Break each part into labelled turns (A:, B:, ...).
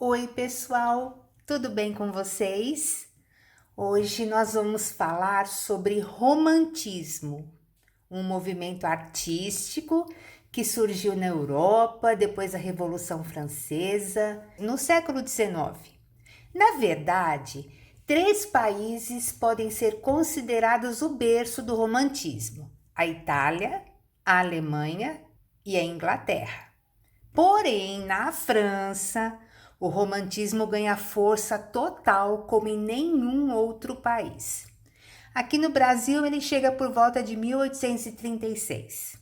A: Oi, pessoal, tudo bem com vocês? Hoje nós vamos falar sobre romantismo, um movimento artístico que surgiu na Europa depois da Revolução Francesa, no século XIX. Na verdade, três países podem ser considerados o berço do romantismo: a Itália, a Alemanha e a Inglaterra. Porém, na França, o romantismo ganha força total como em nenhum outro país. Aqui no Brasil, ele chega por volta de 1836.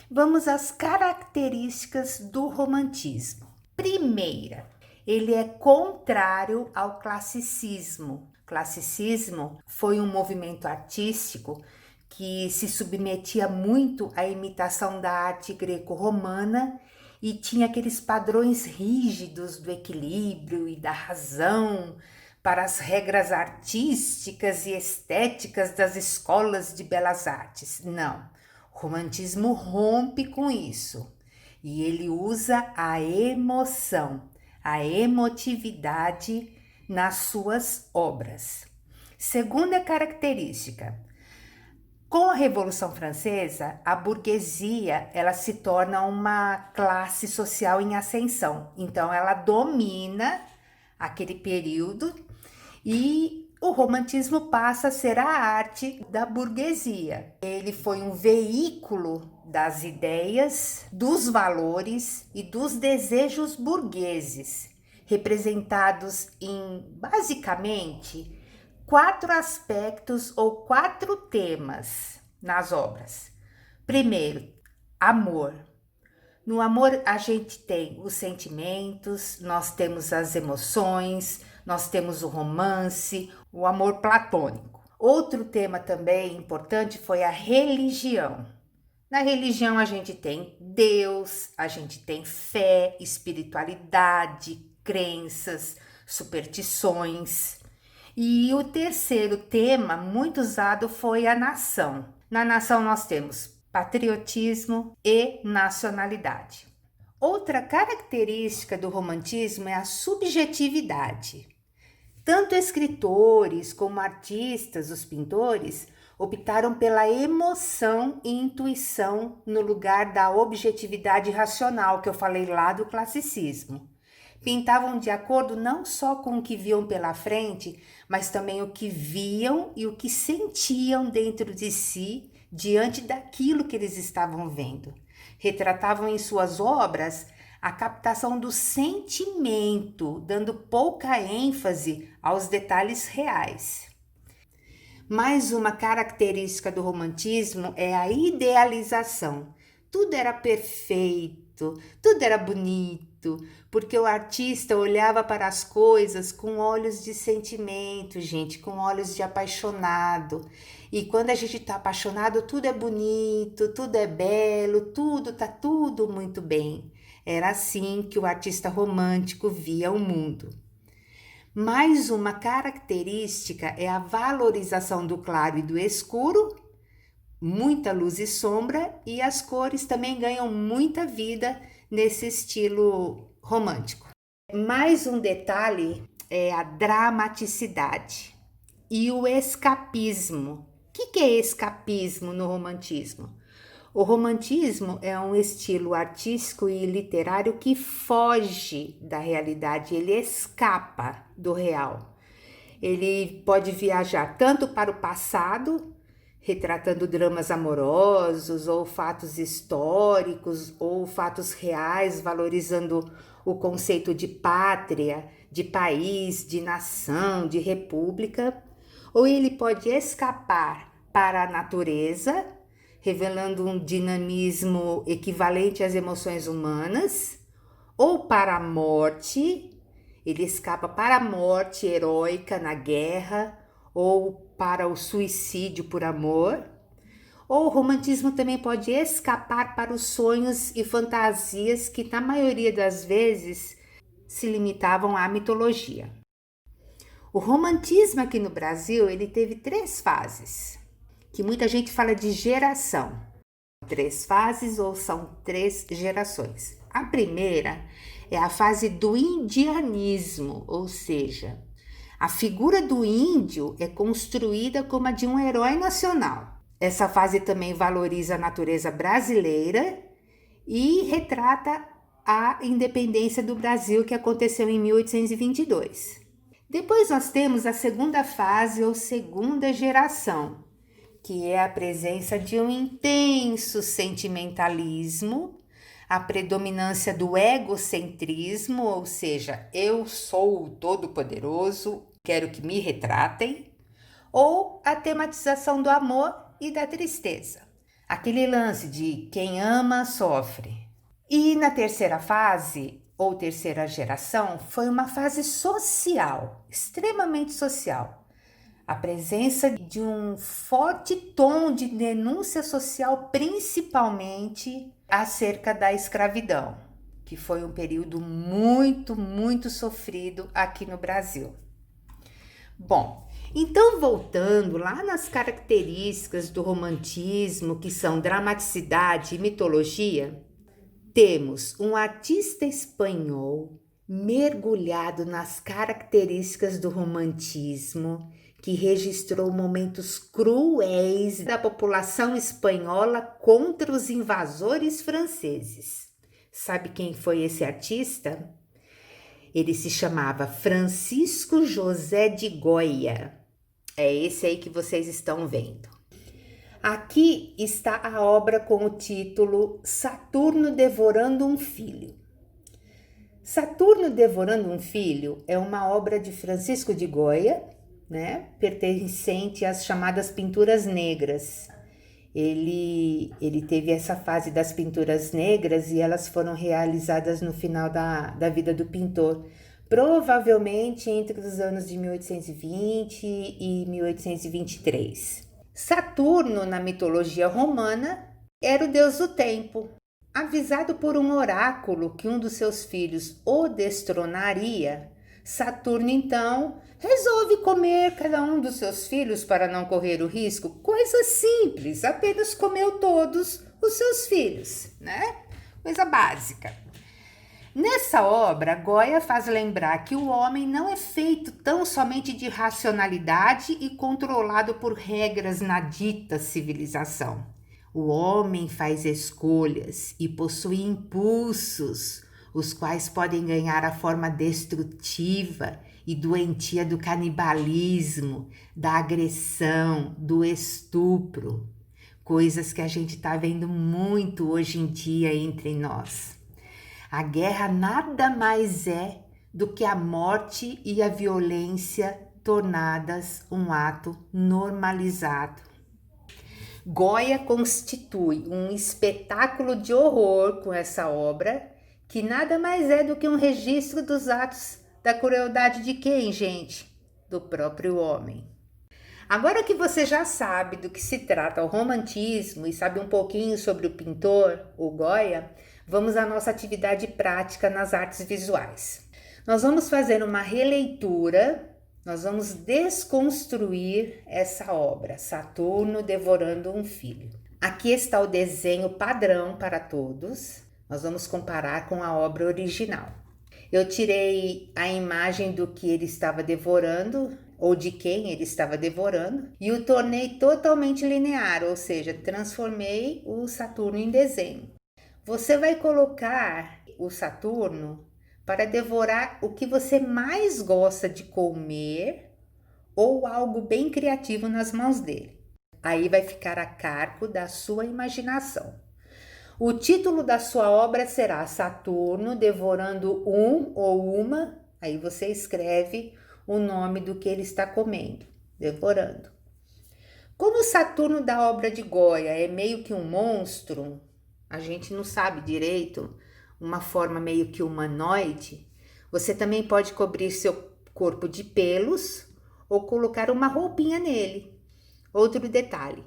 A: Vamos às características do romantismo. Primeira, ele é contrário ao classicismo. Classicismo foi um movimento artístico que se submetia muito à imitação da arte greco-romana e tinha aqueles padrões rígidos do equilíbrio e da razão para as regras artísticas e estéticas das escolas de belas artes. Não, o romantismo rompe com isso e ele usa a emoção, a emotividade nas suas obras. Segunda característica, com a Revolução Francesa, a burguesia ela se torna uma classe social em ascensão. Então, ela domina aquele período e o romantismo passa a ser a arte da burguesia. Ele foi um veículo das ideias, dos valores e dos desejos burgueses, representados em, basicamente, 4 aspectos ou 4 temas nas obras. Primeiro, amor. No amor a gente tem os sentimentos, nós temos as emoções, nós temos o romance, o amor platônico. Outro tema também importante foi a religião. Na religião a gente tem Deus, a gente tem fé, espiritualidade, crenças, superstições. E o terceiro tema muito usado foi a nação. Na nação nós temos patriotismo e nacionalidade. Outra característica do romantismo é a subjetividade. Tanto escritores como artistas, os pintores, optaram pela emoção e intuição no lugar da objetividade racional que eu falei lá do classicismo. Pintavam de acordo não só com o que viam pela frente, mas também o que viam e o que sentiam dentro de si diante daquilo que eles estavam vendo. Retratavam em suas obras a captação do sentimento, dando pouca ênfase aos detalhes reais. Mais uma característica do romantismo é a idealização. Tudo era perfeito, tudo era bonito, porque o artista olhava para as coisas com olhos de sentimento, gente, com olhos de apaixonado. E quando a gente está apaixonado, tudo é bonito, tudo é belo, tá tudo muito bem. Era assim que o artista romântico via o mundo. Mais uma característica é a valorização do claro e do escuro, muita luz e sombra, e as cores também ganham muita vida nesse estilo romântico. Mais um detalhe é a dramaticidade e o escapismo. O que é escapismo no romantismo? O romantismo é um estilo artístico e literário que foge da realidade, ele escapa do real. Ele pode viajar tanto para o passado, retratando dramas amorosos, ou fatos históricos, ou fatos reais, valorizando o conceito de pátria, de país, de nação, de república. Ou ele pode escapar para a natureza, revelando um dinamismo equivalente às emoções humanas, ou para a morte, ele escapa para a morte heróica na guerra, ou para o suicídio por amor. Ou o romantismo também pode escapar para os sonhos e fantasias que, na maioria das vezes, se limitavam à mitologia. O romantismo aqui no Brasil, ele teve 3 fases, que muita gente fala de geração. 3 fases ou são 3 gerações. A primeira é a fase do indianismo, ou seja, a figura do índio é construída como a de um herói nacional. Essa fase também valoriza a natureza brasileira e retrata a independência do Brasil, que aconteceu em 1822. Depois nós temos a segunda fase ou segunda geração, que é a presença de um intenso sentimentalismo, a predominância do egocentrismo, ou seja, eu sou o todo-poderoso, quero que me retratem, ou a tematização do amor e da tristeza. Aquele lance de quem ama sofre. E na terceira fase, ou terceira geração, foi uma fase social, extremamente social. A presença de um forte tom de denúncia social, principalmente acerca da escravidão, que foi um período muito sofrido aqui no Brasil. Bom, então voltando lá nas características do romantismo, que são dramaticidade e mitologia, temos um artista espanhol mergulhado nas características do romantismo, que registrou momentos cruéis da população espanhola contra os invasores franceses. Sabe quem foi esse artista? Ele se chamava Francisco José de Goya. É esse aí que vocês estão vendo. Aqui está a obra com o título Saturno Devorando um Filho. Saturno Devorando um Filho é uma obra de Francisco de Goya, pertencente às chamadas pinturas negras. Ele teve essa fase das pinturas negras e elas foram realizadas no final da vida do pintor, provavelmente entre os anos de 1820 e 1823. Saturno, na mitologia romana, era o deus do tempo. Avisado por um oráculo que um dos seus filhos o destronaria, Saturno, então, resolve comer cada um dos seus filhos para não correr o risco. Coisa simples, apenas comeu todos os seus filhos, Coisa básica. Nessa obra, Goya faz lembrar que o homem não é feito tão somente de racionalidade e controlado por regras na dita civilização. O homem faz escolhas e possui impulsos, os quais podem ganhar a forma destrutiva e doentia do canibalismo, da agressão, do estupro. Coisas que a gente está vendo muito hoje em dia entre nós. A guerra nada mais é do que a morte e a violência tornadas um ato normalizado. Goya constitui um espetáculo de horror com essa obra, que nada mais é do que um registro dos atos da crueldade de quem, gente? Do próprio homem. Agora que você já sabe do que se trata o romantismo e sabe um pouquinho sobre o pintor, o Goya, vamos à nossa atividade prática nas artes visuais. Nós vamos fazer uma releitura, nós vamos desconstruir essa obra, Saturno Devorando um Filho. Aqui está o desenho padrão para todos, nós vamos comparar com a obra original. Eu tirei a imagem do que ele estava devorando, ou de quem ele estava devorando, e o tornei totalmente linear, ou seja, transformei o Saturno em desenho. Você vai colocar o Saturno para devorar o que você mais gosta de comer ou algo bem criativo nas mãos dele. Aí vai ficar a cargo da sua imaginação. O título da sua obra será Saturno Devorando um ou uma, aí você escreve o nome do que ele está comendo, devorando. Como o Saturno da obra de Goya é meio que um monstro, a gente não sabe direito, uma forma meio que humanoide, você também pode cobrir seu corpo de pelos ou colocar uma roupinha nele. Outro detalhe,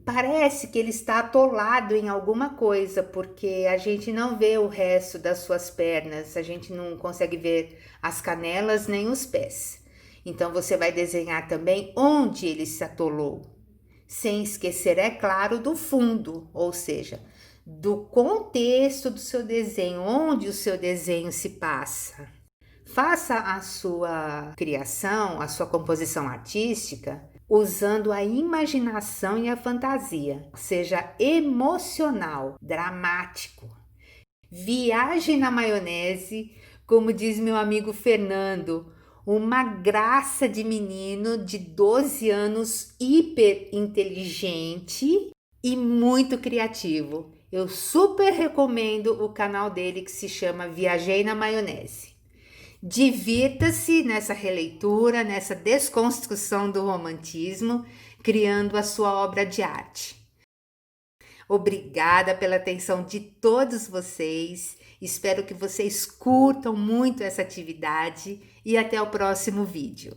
A: parece que ele está atolado em alguma coisa, porque a gente não vê o resto das suas pernas, a gente não consegue ver as canelas nem os pés. Então você vai desenhar também onde ele se atolou, sem esquecer, é claro, do fundo, ou seja, do contexto do seu desenho, onde o seu desenho se passa. Faça a sua criação, a sua composição artística, usando a imaginação e a fantasia. Seja emocional, dramático. Viaje na maionese, como diz meu amigo Fernando, uma graça de menino de 12 anos, hiper inteligente e muito criativo. Eu super recomendo o canal dele que se chama Viajei na Maionese. Divirta-se nessa releitura, nessa desconstrução do romantismo, criando a sua obra de arte. Obrigada pela atenção de todos vocês. Espero que vocês curtam muito essa atividade e até o próximo vídeo.